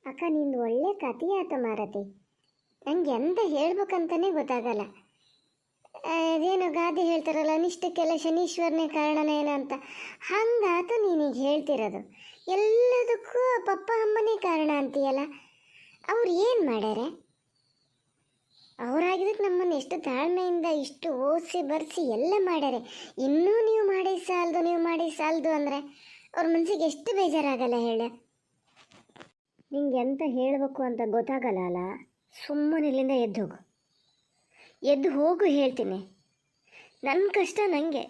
ಅಕ್ಕ ನಿಂದು ಒಳ್ಳೆ ಕಥೆಯಾತ ಮಾರತಿ. ನಂಗೆ ಎಂತ ಹೇಳ್ಬೇಕಂತಲೇ ಗೊತ್ತಾಗಲ್ಲ. ಅದೇನೋ ಗಾದೆ ಹೇಳ್ತಾರಲ್ಲ, ನಿಷ್ಠಕ್ಕೆಲ್ಲ ಶನೀಶ್ವರನೇ ಕಾರಣನೇನ ಅಂತ. ಹಂಗಾತ ನೀನೀಗ ಹೇಳ್ತಿರೋದು. ಎಲ್ಲದಕ್ಕೂ ಪಪ್ಪ ಅಮ್ಮನೇ ಕಾರಣ ಅಂತೀಯಲ್ಲ. ಅವ್ರು ಏನು ಮಾಡ್ಯಾರೆ? ಅವರಾಗಿದ್ದಕ್ಕೆ ನಮ್ಮನ್ನು ಎಷ್ಟು ತಾಳ್ಮೆಯಿಂದ ಇಷ್ಟು ಓದಿಸಿ ಬರೆಸಿ ಎಲ್ಲ ಮಾಡ್ಯಾರೆ. ಇನ್ನೂ ನೀವು ಮಾಡಿ ಸಾಲದು ಅಂದರೆ ಅವ್ರ ಮನಸ್ಸಿಗೆ ಎಷ್ಟು ಬೇಜಾರಾಗಲ್ಲ ಹೇಳ. ನಿಂಗೆ ಎಂತ ಹೇಳಬೇಕು ಅಂತ ಗೊತ್ತಾಗಲ್ಲ ಅಲ್ಲ. ಸುಮ್ಮನೆ ಇಲ್ಲಿಂದ ಎದ್ದು ಹೋಗು ಹೇಳ್ತೀನಿ. ನನ್ನ ಕಷ್ಟ ನನಗೆ,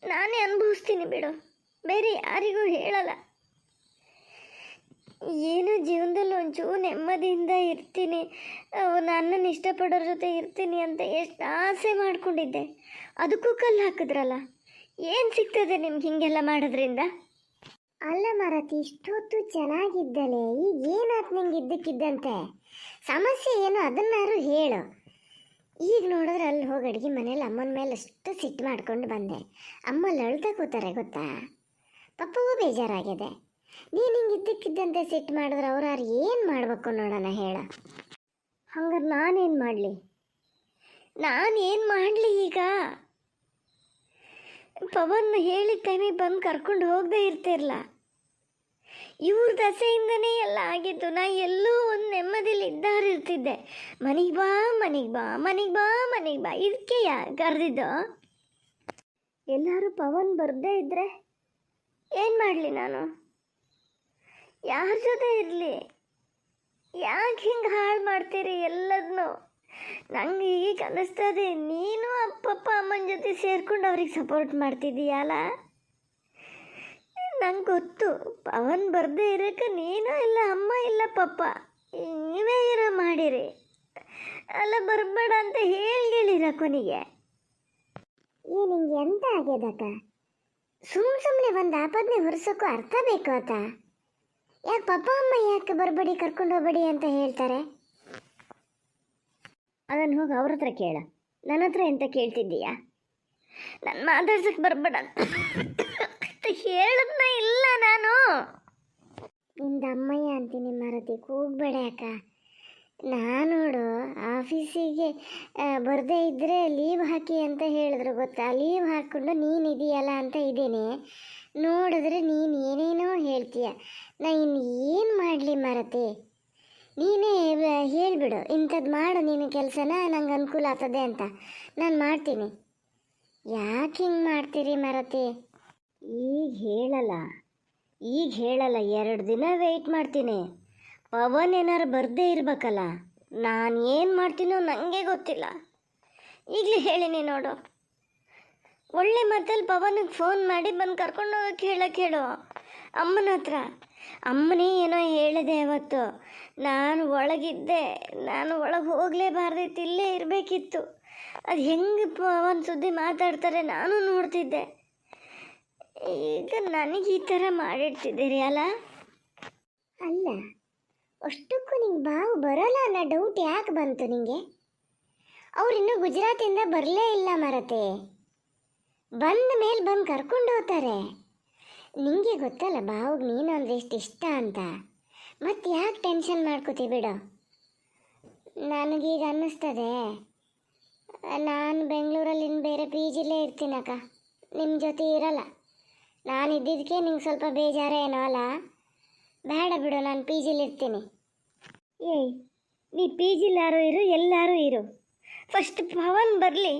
ನಾನೇ ಅನುಭವಿಸ್ತೀನಿ ಬಿಡು, ಬೇರೆ ಯಾರಿಗೂ ಹೇಳಲ್ಲ. ಏನೋ ಜೀವನದಲ್ಲಿ ಒಂಚೂರು ನೆಮ್ಮದಿಯಿಂದ ಇರ್ತೀನಿ, ನನ್ನನ್ನು ಇಷ್ಟಪಡೋರ ಜೊತೆ ಇರ್ತೀನಿ ಅಂತ ಎಷ್ಟು ಆಸೆ ಮಾಡ್ಕೊಂಡಿದ್ದೆ. ಅದಕ್ಕೂ ಕಲ್ಲು ಹಾಕಿದ್ರಲ್ಲ. ಏನು ಸಿಗ್ತದೆ ನಿಮ್ಗೆ ಹೀಗೆಲ್ಲ ಮಾಡೋದ್ರಿಂದ? ಅಲ್ಲ ಮಾರತಿ, ಇಷ್ಟೊತ್ತು ಚೆನ್ನಾಗಿದ್ದಲೆ ಈಗ ಏನಾಯ್ತು ನಿಂಗೆ ಇದ್ದಕ್ಕಿದ್ದಂತೆ? ಸಮಸ್ಯೆ ಏನು ಅದನ್ನಾರು ಹೇಳು. ಈಗ ನೋಡಿದ್ರೆ ಅಲ್ಲಿ ಹೋಗಿ ಅಡುಗೆ ಮನೇಲಿ ಅಮ್ಮನ ಮೇಲೆ ಅಷ್ಟು ಸಿಟ್ಟು ಮಾಡ್ಕೊಂಡು ಬಂದೆ. ಅಮ್ಮ ಅಳ್ತಾ ಕೂತಾರೆ ಗೊತ್ತಾ. ಪಪ್ಪಗೂ ಬೇಜಾರಾಗಿದೆ. ನೀನು ಹಿಂಗೆ ಇದ್ದಕ್ಕಿದ್ದಂತೆ ಸಿಟ್ಟು ಮಾಡಿದ್ರೆ ಅವ್ರು ಏನು ಮಾಡಬೇಕು ನೋಡೋಣ ಹೇಳ. ಹಂಗಾರೆ ನಾನೇನು ಮಾಡಲಿ ಈಗ? ಪವನ್ ಹೇಳಿದ ಟೈಮಿಗೆ ಬಂದು ಕರ್ಕೊಂಡು ಹೋಗದೆ ಇರ್ತಿರಲ್ಲ. ಇವ್ರ ದಸೆಯಿಂದನೇ ಎಲ್ಲ ಆಗಿತ್ತು. ನಾ ಎಲ್ಲೋ ಒಂದು ನೆಮ್ಮದಿಲಿ ಇರ್ತಿದ್ದೆ. ಮನೆಗೆ ಬಾ ಇದಕ್ಕೆ ಕರೆದಿದ್ದು. ಎಲ್ಲರೂ ಪವನ್ ಬರದೇ ಇದ್ದರೆ ಏನು ಮಾಡಲಿ ನಾನು? ಯಾರ ಜೊತೆ ಇರಲಿ? ಯಾಕೆ ಹಿಂಗೆ ಹಾಳು ಮಾಡ್ತೀರಿ ಎಲ್ಲದನ್ನೂ? ನಂಗೆ ಈಗ ಅನ್ನಿಸ್ತದೆ ನೀನು ಅಪ್ಪಪ್ಪ ಅಮ್ಮನ ಜೊತೆ ಸೇರ್ಕೊಂಡು ಅವ್ರಿಗೆ ಸಪೋರ್ಟ್ ಮಾಡ್ತಿದ್ದೀಯಲ್ಲ. ನಂಗೆ ಗೊತ್ತು, ಪವನ್ ಬರದೇ ಇರೋಕ್ಕೆ ನೀನು ಇಲ್ಲ ಅಮ್ಮ ಇಲ್ಲ ಪಪ್ಪ ನೀವೇ ಇರೋ ಮಾಡಿರಿ. ಅಲ್ಲ ಬರಬೇಡ ಅಂತ ಹೇಳಿರ ಕೊನೆಗೆ. ನಿಂಗೆ ಎಂತ ಆಗ್ಯದಕ್ಕ? ಸುಮ್ಮನೆ ಒಂದು ಆಪದನೆ ಹೊರಿಸೋಕ್ಕೂ ಅರ್ಥ ಬೇಕು ಆತ. ಯಾಕೆ ಪಪ್ಪ ಅಮ್ಮ ಯಾಕೆ ಬರಬೇಡಿ ಕರ್ಕೊಂಡು ಹೋಗ್ಬೇಡಿ ಅಂತ ಹೇಳ್ತಾರೆ? ಅದನ್ನು ಹೋಗಿ ಅವ್ರ ಹತ್ರ ಕೇಳ. ನನ್ನ ಹತ್ರ ಎಂತ ಕೇಳ್ತಿದ್ದೀಯಾ? ನನ್ನ ಮಾತಾಡ್ಸಕ್ಕೆ ಬರಬೇಡ ಅಂತ ಹೇಳಿದ್ನ ಇಲ್ಲ ನಾನು. ನಿಂದ ಅಮ್ಮಯ್ಯ ಅಂತೀನಿ ಮಾರತಿ, ಕೂಗಬೇಡ ಅಕ್ಕ. ನೋಡು ಆಫೀಸಿಗೆ ಬರದೇ ಇದ್ದರೆ ಲೀವ್ ಹಾಕಿ ಅಂತ ಹೇಳಿದ್ರು ಗೊತ್ತಾ. ಲೀವ್ ಹಾಕ್ಕೊಂಡು ನೀನು ಇದೆಯಲ್ಲ ಅಂತ ಇದ್ದೀನಿ. ನೋಡಿದ್ರೆ ನೀನು ಏನೇನೋ ಹೇಳ್ತೀಯ. ನಾ ಇನ್ನು ಏನು ಮಾಡಲಿ ಮಾರತಿ? ನೀನೇ ಹೇಳಿಬಿಡು, ಇಂಥದ್ದು ಮಾಡು ನೀನು ಕೆಲಸನ, ನಂಗೆ ಅನುಕೂಲ ಆಗ್ತದೆ ಅಂತ. ನಾನು ಮಾಡ್ತೀನಿ. ಯಾಕೆ ಹಿಂಗೆ ಮಾಡ್ತೀರಿ ಮಾರತಿ? ಈಗ ಹೇಳಲ್ಲ 2 ದಿನ ವೆಯ್ಟ್ ಮಾಡ್ತೀನಿ. ಪವನ್ ಏನಾರು ಬರದೇ ಇರಬೇಕಲ್ಲ. ನಾನು ಏನು ಮಾಡ್ತೀನೋ ನನಗೆ ಗೊತ್ತಿಲ್ಲ. ಈಗಲೇ ಹೇಳಿನಿ ನೋಡು. ಒಳ್ಳೆ ಮಾತಲ್ಲಿ ಪವನಿಗೆ ಫೋನ್ ಮಾಡಿ ಬಂದು ಕರ್ಕೊಂಡು ಹೋಗೋಕ್ಕೆ ಹೇಳು ಅಮ್ಮನ ಹತ್ರ. ಅಮ್ಮನೇ ಏನೋ ಹೇಳಿದೆ ಅವತ್ತು. ನಾನು ಒಳಗಿದ್ದೆ, ನಾನು ಒಳಗೆ ಹೋಗಲೇಬಾರ್ದಿತ್ತು, ಇಲ್ಲೇ ಇರಬೇಕಿತ್ತು. ಅದು ಹೆಂಗೆ ಪವನ್ ಸುದ್ದಿ ಮಾತಾಡ್ತಾರೆ ನಾನು ನೋಡ್ತಿದ್ದೆ. ಈಗ ನನಗೆ ಈ ಥರ ಮಾಡಿಡ್ತಿದ್ದೀರಿ ಅಲ್ಲ. ಅಲ್ಲ, ಅಷ್ಟಕ್ಕೂ ನಿಂಗೆ ಬಾವು ಬರೋಲ್ಲ ಅನ್ನೋ ಡೌಟ್ ಯಾಕೆ ಬಂತು ನಿಂಗೆ? ಅವರಿನ್ನೂ ಗುಜರಾತಿಂದ ಬರಲೇ ಇಲ್ಲ ಮಾರತೆ. ಬಂದ ಮೇಲೆ ಬಂದು ಕರ್ಕೊಂಡು ಹೋಗ್ತಾರೆ. ನಿಂಗೆ ಗೊತ್ತಲ್ಲ ಬಾವಿಗೆ ನೀನು ಅಂದರೆ ಎಷ್ಟು ಇಷ್ಟ ಅಂತ. ಮತ್ತೆ ಯಾಕೆ ಟೆನ್ಷನ್ ಮಾಡ್ಕೋತಿ ಬಿಡು. ನನಗೀಗ ಅನ್ನಿಸ್ತದೆ ನಾನು ಬೆಂಗಳೂರಲ್ಲಿ ಇನ್ನು ಬೇರೆ ಪಿ ಜಿಲೇ ಇರ್ತೀನಕ್ಕ, ನಿಮ್ಮ ಜೊತೆ ಇರಲ್ಲ. ನಾನು ಇದ್ದಿದ್ದಕ್ಕೆ ನಿಂಗೆ ಸ್ವಲ್ಪ ಬೇಜಾರೇನೋ ಅಲ್ಲ. ಬೇಡ ಬಿಡು, ನಾನು ಪಿ ಜಿಲಿ ಇರ್ತೀನಿ. ಏಯ್, ನೀ ಪಿ ಜಿಲಾರು ಇರು, ಎಲ್ಲರೂ ಇರು. ಫಸ್ಟ್ ಪವನ್ ಬರಲಿ,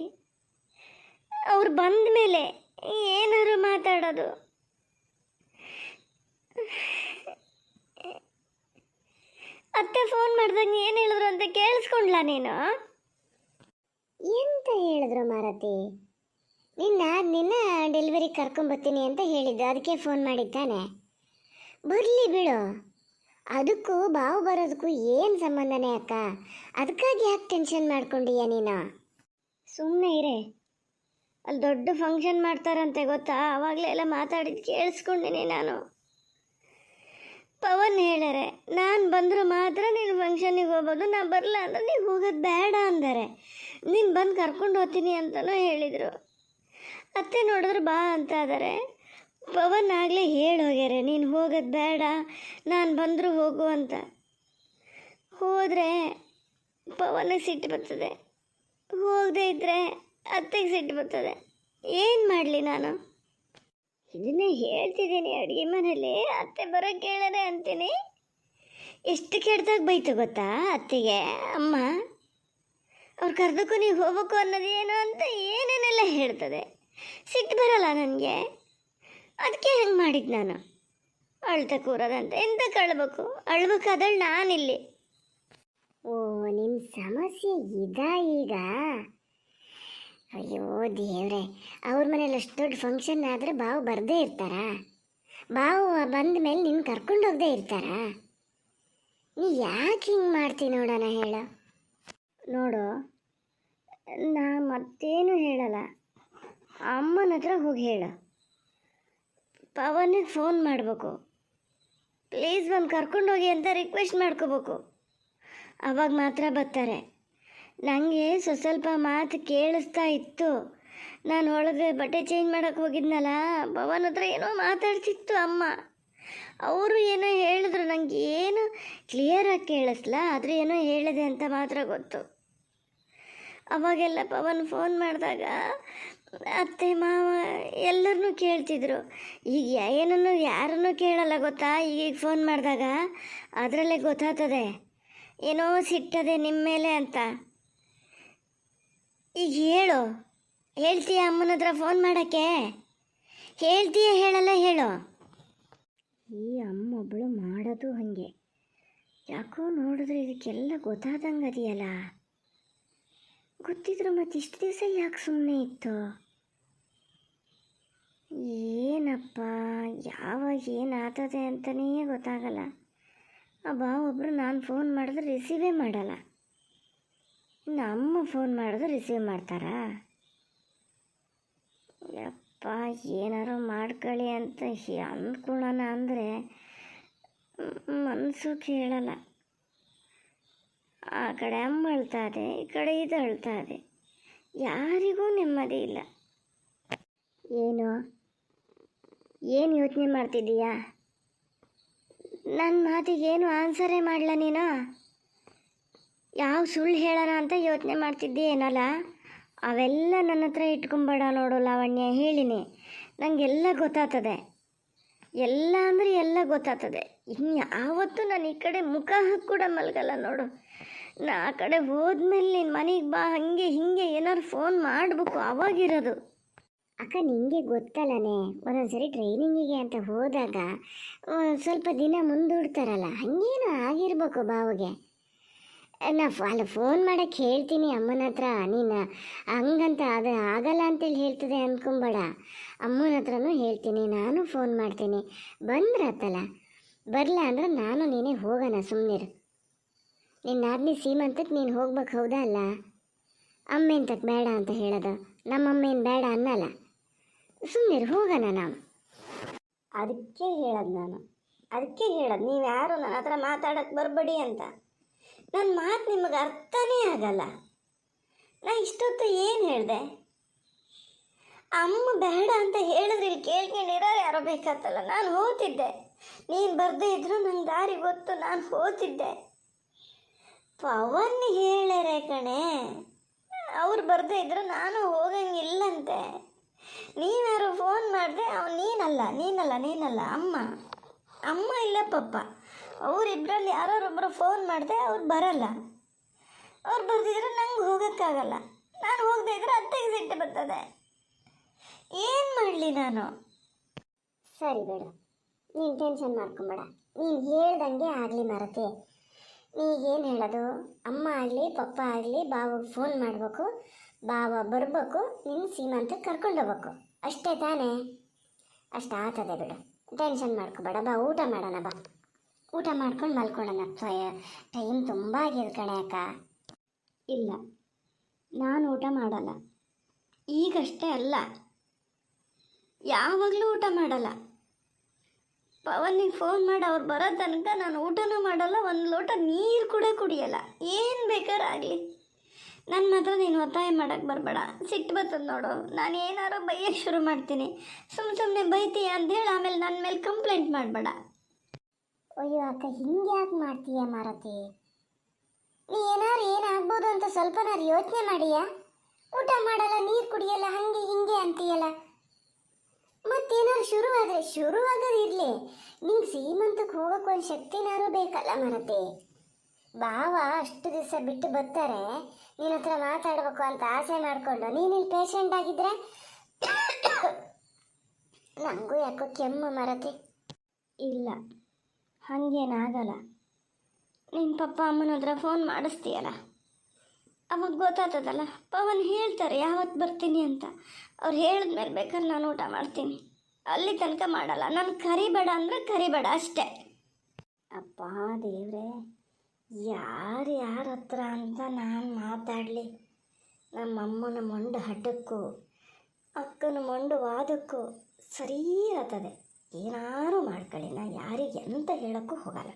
ಅವ್ರು ಬಂದ ಮೇಲೆ ಏನಾರು ಮಾತಾಡೋದು. ಅತ್ತೆ ಫೋನ್ ಮಾಡಿದಾಗ ಏನು ಹೇಳಿದ್ರು ಅಂತ ಕೇಳಿಸ್ಕೊಂಡ್ಲಾ ನೀನು? ಎಂತ ಹೇಳಿದ್ರು ಮಾರತಿ? ನಿನ್ನ ಡೆಲಿವರಿ ಕರ್ಕೊಂಬರ್ತೀನಿ ಅಂತ ಹೇಳಿದ್ದು, ಅದಕ್ಕೆ ಫೋನ್ ಮಾಡಿದ್ದಾನೆ. ಬರಲಿ ಬಿಡು, ಅದಕ್ಕೂ ಬಾವು ಬರೋದಕ್ಕೂ ಏನು ಸಂಬಂಧನೇ ಅಕ್ಕ? ಅದಕ್ಕಾಗಿ ಯಾಕೆ ಟೆನ್ಷನ್ ಮಾಡ್ಕೊಂಡೀಯ ನೀನು? ಸುಮ್ಮನೆ ಇರೇ. ಅಲ್ಲಿ ದೊಡ್ಡ ಫಂಕ್ಷನ್ ಮಾಡ್ತಾರಂತೆ ಗೊತ್ತಾ, ಆವಾಗಲೇ ಎಲ್ಲ ಮಾತಾಡಿದ್ದು ಕೇಳಿಸ್ಕೊಂಡಿನಿ ನಾನು. ಪವನ್ ಹೇಳ್ಯಾರೆ ನಾನು ಬಂದರೂ ಮಾತ್ರ ನೀನು ಫಂಕ್ಷನಿಗೆ ಹೋಗ್ಬೋದು, ನಾ ಬರಲ್ಲ ಅಂದ್ರೆ ನೀವು ಹೋಗೋದು ಬೇಡ ಅಂದರೆ. ನೀನು ಬಂದು ಕರ್ಕೊಂಡು ಹೋಗ್ತೀನಿ ಅಂತಲೂ ಹೇಳಿದರು. ಅತ್ತೆ ನೋಡಿದ್ರೆ ಬಾ ಅಂತ ಇದ್ದಾರೆ. ಪವನ್ ಆಗಲೇ ಹೇಳಿ ಹೋಗ್ಯಾರೆ ನೀನು ಹೋಗೋದು ಬೇಡ, ನಾನು ಬಂದರೂ ಹೋಗು ಅಂತ. ಹೋದರೆ ಪವನಿಗೆ ಸಿಟ್ಟು ಬರ್ತದೆ, ಹೋಗದೇ ಇದ್ದರೆ ಅತ್ತೆಗೆ ಸಿಟ್ಟು ಬರ್ತದೆ. ಏನು ಮಾಡಲಿ ನಾನು? ಇದನ್ನೇ ಹೇಳ್ತಿದ್ದೀನಿ ಅಡುಗೆ ಮನೇಲಿ, ಅತ್ತೆ ಬರೋಕ್ಕೆ ಹೇಳರೆ ಅಂತೀನಿ. ಎಷ್ಟು ಕೆಡ್ದಾಗ ಬೈತು ಗೊತ್ತಾ ಅತ್ತೆಗೆ ಅಮ್ಮ. ಅವ್ರು ಕರೆದಕ್ಕೂ ನೀವು ಹೋಗ್ಬೇಕು ಅನ್ನೋದೇನೋ ಅಂತ ಏನೇನೆಲ್ಲ ಹೇಳ್ತದೆ. ಸಿಟ್ಟು ಬರೋಲ್ಲ ನನಗೆ, ಅದಕ್ಕೆ ಹೆಂಗೆ ಮಾಡಿದ್ದು ನಾನು. ಅಳ್ತಾ ಕೂರೋದಂತ ಎಂತಕ್ಕೆ ಅಳ್ಬೇಕಾದಳು ನಾನಿಲ್ಲಿ. ಓ, ನಿಮ್ಮ ಸಮಸ್ಯೆ ಇದಾ ಈಗ? ಅಯ್ಯೋ ದೇವ್ರೆ, ಅವ್ರ ಮನೇಲಿ ಅಷ್ಟು ದೊಡ್ಡ ಫಂಕ್ಷನ್ ಆದರೆ ಬಾವು ಬರದೇ ಇರ್ತಾರಾ? ಬಾವು ಬಂದ ಮೇಲೆ ನಿನ್ನ ಕರ್ಕೊಂಡು ಹೋಗದೆ ಇರ್ತಾರಾ? ನೀ ಯಾಕೆ ಹಿಂಗೆ ಮಾಡ್ತೀನಿ ನೋಡೋಣ ಹೇಳು. ನೋಡು, ನಾ ಮತ್ತೇನು ಹೇಳಲ್ಲ, ಅಮ್ಮನ ಹತ್ರ ಹೋಗಿ ಹೇಳು. ಪವನಿಗೆ ಫೋನ್ ಮಾಡಬೇಕು, ಪ್ಲೀಸ್ ಬಂದು ಕರ್ಕೊಂಡೋಗಿ ಅಂತ ರಿಕ್ವೆಸ್ಟ್ ಮಾಡ್ಕೋಬೇಕು. ಅವಾಗ ಮಾತ್ರ ಬರ್ತಾರೆ. ನನಗೆ ಸ್ವಲ್ಪ ಮಾತು ಕೇಳಿಸ್ತಾ ಇತ್ತು. ನಾನು ಒಳಗೆ ಬಟ್ಟೆ ಚೇಂಜ್ ಮಾಡೋಕ್ಕೆ ಹೋಗಿದ್ನಲ್ಲ, ಪವನ್ ಹತ್ರ ಏನೋ ಮಾತಾಡ್ತಿತ್ತು ಅಮ್ಮ. ಅವರು ಏನೋ ಹೇಳಿದ್ರು, ನನಗೆ ಏನು ಕ್ಲಿಯರಾಗಿ ಕೇಳಿಸ್ಲ, ಆದರೆ ಏನೋ ಹೇಳಿದೆ ಅಂತ ಮಾತ್ರ ಗೊತ್ತು. ಅವಾಗೆಲ್ಲ ಪವನ್ ಫೋನ್ ಮಾಡಿದಾಗ ಅತ್ತೆ ಮಾವ ಎಲ್ಲರನ್ನೂ ಕೇಳ್ತಿದ್ರು. ಈಗ ಏನನ್ನು ಯಾರನ್ನೂ ಕೇಳಲ್ಲ ಗೊತ್ತಾ. ಈಗ ಫೋನ್ ಮಾಡಿದಾಗ ಅದರಲ್ಲೇ ಗೊತ್ತಾಗ್ತದೆ ಏನೋ ಸಿಟ್ಟದೆ ನಿಮ್ಮ ಮೇಲೆ ಅಂತ. ಈಗ ಹೇಳು, ಹೇಳ್ತೀಯ ಅಮ್ಮನ ಹತ್ರ ಫೋನ್ ಮಾಡೋಕ್ಕೆ? ಹೇಳ್ತೀಯ ಹೇಳಲ್ಲ ಹೇಳು. ಈ ಅಮ್ಮೊಬ್ಬಳು ಮಾಡೋದು ಹಾಗೆ, ಯಾಕೋ ನೋಡಿದ್ರೆ ಇದಕ್ಕೆಲ್ಲ ಗೊತ್ತಾದಂಗೆ ಅದೆಯಲ್ಲ. ಗೊತ್ತಿದ್ರು ಮತ್ತೆ ಇಷ್ಟು ದಿವಸ ಯಾಕೆ ಸುಮ್ಮನೆ ಇತ್ತು? ಏನಪ್ಪ, ಯಾವಾಗ ಏನಾಗ್ತದೆ ಅಂತಲೇ ಗೊತ್ತಾಗಲ್ಲ. ಒಬ್ಬರು ನಾನು ಫೋನ್ ಮಾಡಿದ್ರೆ ರಿಸೀವೇ ಮಾಡಲ್ಲ, ಇನ್ನು ಅಮ್ಮ ಫೋನ್ ಮಾಡಿದ್ರೆ ರಿಸೀವ್ ಮಾಡ್ತಾರಾ? ಯಪ್ಪ, ಏನಾರು ಮಾಡ್ಕೊಳ್ಳಿ ಅಂತ ಅಂದ್ಕೊಳ್ಳೋಣ ಅಂದರೆ ಮನಸ್ಸು ಕೇಳಲ್ಲ. ಆ ಕಡೆ ಅಮ್ಮ ಅಳ್ತಾ ಇದೆ, ಈ ಕಡೆ ಇದು ಅಳ್ತಾ ಇದೆ, ಯಾರಿಗೂ ನೆಮ್ಮದಿ ಇಲ್ಲ. ಏನು ಯೋಚನೆ ಮಾಡ್ತಿದ್ದೀಯಾ? ನನ್ನ ಮಾತಿಗೇನು ಆನ್ಸರೇ ಮಾಡಲ ನೀನು? ಯಾವ ಸುಳ್ಳು ಹೇಳೋಣ ಅಂತ ಯೋಚನೆ ಮಾಡ್ತಿದ್ದೆ ಏನಲ್ಲ? ಅವೆಲ್ಲ ನನ್ನ ಹತ್ರ ಇಟ್ಕೊಂಬೇಡ ನೋಡು ಲಾವಣ್ಯ, ಹೇಳಿನಿ. ನನಗೆಲ್ಲ ಗೊತ್ತಾಗ್ತದೆ, ಎಲ್ಲ ಅಂದರೆ ಎಲ್ಲ ಗೊತ್ತಾಗ್ತದೆ. ಇನ್ನು ಯಾವತ್ತೂ ನಾನು ಈ ಕಡೆ ಮುಖ ಹಾಕಿ ಕೂಡ ಮಲಗಲ್ಲ ನೋಡು. ನಾ ಆ ಕಡೆ ಹೋದ್ಮೇಲೆ ನಿನ್ನ ಮನೆಗೆ ಬಾ, ಹಾಗೆ ಹೀಗೆ ಏನಾದ್ರು ಫೋನ್ ಮಾಡಬೇಕು, ಅವಾಗಿರೋದು. ಅಕ್ಕ, ನಿಮಗೆ ಗೊತ್ತಲ್ಲನೇ, ಒಂದೊಂದ್ಸರಿ ಟ್ರೈನಿಂಗಿಗೆ ಅಂತ ಹೋದಾಗ ಸ್ವಲ್ಪ ದಿನ ಮುಂದೂಡ್ತಾರಲ್ಲ, ಹಾಗೇನು ಆಗಿರ್ಬೇಕು ಬಾವಿಗೆ. ನಾ ಅಲ್ಲಿ ಫೋನ್ ಮಾಡೋಕ್ಕೆ ಹೇಳ್ತೀನಿ ಅಮ್ಮನ ಹತ್ರ. ನೀನು ಹಂಗಂತ ಅದು ಆಗಲ್ಲ ಅಂತೇಳಿ ಹೇಳ್ತದೆ ಅಂದ್ಕೊಂಬೇಡ. ಅಮ್ಮನ ಹತ್ರನೂ ಹೇಳ್ತೀನಿ, ನಾನು ಫೋನ್ ಮಾಡ್ತೀನಿ. ಬಂದ್ರಾತಲ್ಲ, ಬರಲ್ಲ ಅಂದ್ರೆ ನಾನು ನೀನೇ ಹೋಗೋಣ, ಸುಮ್ಮನಿರು. ನಿನ್ನ ನಾದಿನಿ ಸೀಮಂತಕ್ಕೆ ನೀನು ಹೋಗ್ಬೇಕು, ಹೌದಾ ಅಲ್ಲ? ಅಮ್ಮೆಂತಕ್ಕೆ ಬೇಡ ಅಂತ ಹೇಳೋದು, ನಮ್ಮಮ್ಮೇನು ಬೇಡ ಅನ್ನಲ್ಲ. ಸುಮ್ಮನಿರು, ಹೋಗೋಣ ನಾವು. ಅದಕ್ಕೆ ಹೇಳೋದು ನಾನು, ಅದಕ್ಕೆ ಹೇಳೋದು ನೀವು ಯಾರು ನನ್ನ ಹತ್ರ ಮಾತಾಡೋಕ್ಕೆ ಬರಬೇಡಿ ಅಂತ. ನನ್ನ ಮಾತು ನಿಮಗೆ ಅರ್ಥನೇ ಆಗಲ್ಲ. ನಾ ಇಷ್ಟೊತ್ತು ಏನು ಹೇಳಿದೆ? ಅಮ್ಮ ಬೇಡ ಅಂತ ಹೇಳಿದ್ರೆ ಇಲ್ಲಿ ಕೇಳ್ಕೊಂಡಿರೋರು ಯಾರೋ ಬೇಕಾಗ್ತಲ್ಲ. ನಾನು ಹೋಗ್ತಿದ್ದೆ, ನೀನು ಬರದೇ ಇದ್ರು ನಂಗೆ ದಾರಿ ಗೊತ್ತು, ನಾನು ಹೋಗ್ತಿದ್ದೆ. ಪವನ್ ಹೇಳರೆ ಕಣೆ, ಅವ್ರು ಬರದೇ ಇದ್ರು ನಾನು ಹೋಗಂಗಿಲ್ಲಂತೆ. ನೀವ್ಯಾರು ಫೋನ್ ಮಾಡಿದೆ, ನೀನಲ್ಲ ಅಮ್ಮ ಇಲ್ಲ ಪಪ್ಪ, ಅವರಿಬ್ಬರಲ್ಲಿ ಯಾರೊಬ್ಬರು ಫೋನ್ ಮಾಡಿದೆ, ಅವ್ರು ಬರಲ್ಲ. ಅವ್ರು ಬರ್ದಿದ್ರೆ ನಂಗೆ ಹೋಗೋಕ್ಕಾಗಲ್ಲ. ನಾನು ಹೋಗದೇ ಇದ್ರೆ ಅತ್ತೆಗೆ ಸಿಟ್ಟು ಬರ್ತದೆ. ಏನು ಮಾಡಲಿ ನಾನು? ಸರಿ ಬೇಡ, ನೀನು ಟೆನ್ಷನ್ ಮಾಡ್ಕೊಬೇಡ. ನೀನು ಹೇಳ್ದಂಗೆ ಆಗಲಿ ಮರತೆ. ನೀಗೇನು ಹೇಳೋದು? ಅಮ್ಮ ಆಗಲಿ ಪಪ್ಪ ಆಗಲಿ ಬಾವಿಗೆ ಫೋನ್ ಮಾಡಬೇಕು, ಬಾವ ಬರಬೇಕು, ನಿನ್ನ ಸೀಮಂತಕ್ಕೆ ಕರ್ಕೊಂಡು ಹೋಗ್ಬೇಕು, ಅಷ್ಟೇ ತಾನೇ? ಅಷ್ಟು ಆಗ್ತದೆ ಬಿಡು, ಟೆನ್ಷನ್ ಮಾಡ್ಕೊಬೇಡ. ಬಾ, ಊಟ ಮಾಡೋಣ, ಬಾ, ಊಟ ಮಾಡ್ಕೊಂಡು ಮಲ್ಕೊಳ್ಳೋಣ. ಟೈಮ್ ತುಂಬ ಆಗಿದೆ ಕಣೆ ಅಕ್ಕ. ಇಲ್ಲ, ನಾನು ಊಟ ಮಾಡಲ್ಲ, ಈಗಷ್ಟೇ ಅಲ್ಲ, ಯಾವಾಗಲೂ ಊಟ ಮಾಡಲ್ಲ. ಪವನಿಗೆ ಫೋನ್ ಮಾಡಿ ಅವ್ರು ಬರೋ ತನಕ ನಾನು ಊಟನೂ ಮಾಡಲ್ಲ, ಒಂದು ಲೋಟ ನೀರು ಕೂಡ ಕುಡಿಯಲ್ಲ. ಏನು ಬೇಕಾರಾಗಲಿ, ನನ್ನ ಮಾತ್ರ ನೀನು ಒತ್ತಾಯ ಮಾಡೋಕ್ಕೆ ಬರಬೇಡ. ಸಿಟ್ಟು ಬರ್ತದೆ ನೋಡು, ನಾನು ಏನಾರು ಬೈಯೋಕ್ಕೆ ಶುರು ಮಾಡ್ತೀನಿ. ಸುಮ್ಮನೆ ಬೈತೀಯ ಅಂಥೇಳಿ ಆಮೇಲೆ ನನ್ನ ಮೇಲೆ ಕಂಪ್ಲೇಂಟ್ ಮಾಡಬೇಡ. ಅಯ್ಯೋ ಅಕ್ಕ, ಹಿಂಗೆ ಯಾಕೆ ಮಾಡ್ತೀಯ ಮಾರತಿ? ನೀ ಏನಾರು ಏನಾಗ್ಬೋದು ಅಂತ ಸ್ವಲ್ಪನಾರು ಯೋಚನೆ ಮಾಡಿಯಾ? ಊಟ ಮಾಡಲ್ಲ, ನೀರು ಕುಡಿಯಲ್ಲ, ಹಂಗೆ ಹಿಂಗೆ ಅಂತೀಯಲ್ಲ. ಮತ್ತೇನಾದ್ರು ಶುರುವಾಗೋದಿರ್ಲಿ. ನಿಂಗೆ ಸೀಮಂತಕ್ಕೆ ಹೋಗೋಕೆ ಒಂದು ಶಕ್ತಿನಾರು ಬೇಕಲ್ಲ ಮರತೆ. ಬಾವ ಅಷ್ಟು ದಿವಸ ಬಿಟ್ಟು ಬರ್ತಾರೆ, ನಿನ್ನ ಹತ್ರ ಮಾತಾಡ್ಬೇಕು ಅಂತ ಆಸೆ ಮಾಡಿಕೊಂಡು ನೀನಿಲ್ಲಿ ಪೇಷಂಟ್ ಆಗಿದ್ರೆ ನನಗೂ ಯಾಕೋ ಕೆಮ್ಮು ಮರತೆ. ಇಲ್ಲ, ಹಾಗೇನಾಗಲ್ಲ. ನಿನ್ನ ಪಪ್ಪ ಅಮ್ಮನ ಹತ್ರ ಫೋನ್ ಮಾಡಿಸ್ತೀಯಲ್ಲ, ಅವಾಗ ಗೊತ್ತಾಗ್ತದಲ್ಲ. ಪವನ್ ಹೇಳ್ತಾರೆ ಯಾವತ್ತು ಬರ್ತೀನಿ ಅಂತ. ಅವ್ರು ಹೇಳಿದ್ಮೇಲೆ ಬೇಕಾದ್ರೆ ನಾನು ಊಟ ಮಾಡ್ತೀನಿ. ಅಲ್ಲಿ ತನಕ ಮಾಡಲ್ಲ. ನಾನು ಕರಿಬೇಡ ಅಂದರೆ ಕರಿಬೇಡ ಅಷ್ಟೇ. ಅಪ್ಪ ದೇವ್ರೆ, ಯಾರ ಹತ್ರ ಅಂತ ನಾನು ಮಾತಾಡಲಿ? ನಮ್ಮಮ್ಮನ ಮೊಂಡು ಹಠಕ್ಕೂ ಅಕ್ಕನ ಮೊಂಡು ವಾದಕ್ಕೂ ಸರಿ ಇರ್ತದೆ. ಏನಾರು ಮಾಡ್ಕೊಳ್ಳಿ, ನಾನು ಯಾರಿಗೆ ಎಂತ ಹೇಳೋಕ್ಕೂ ಹೋಗಲ್ಲ.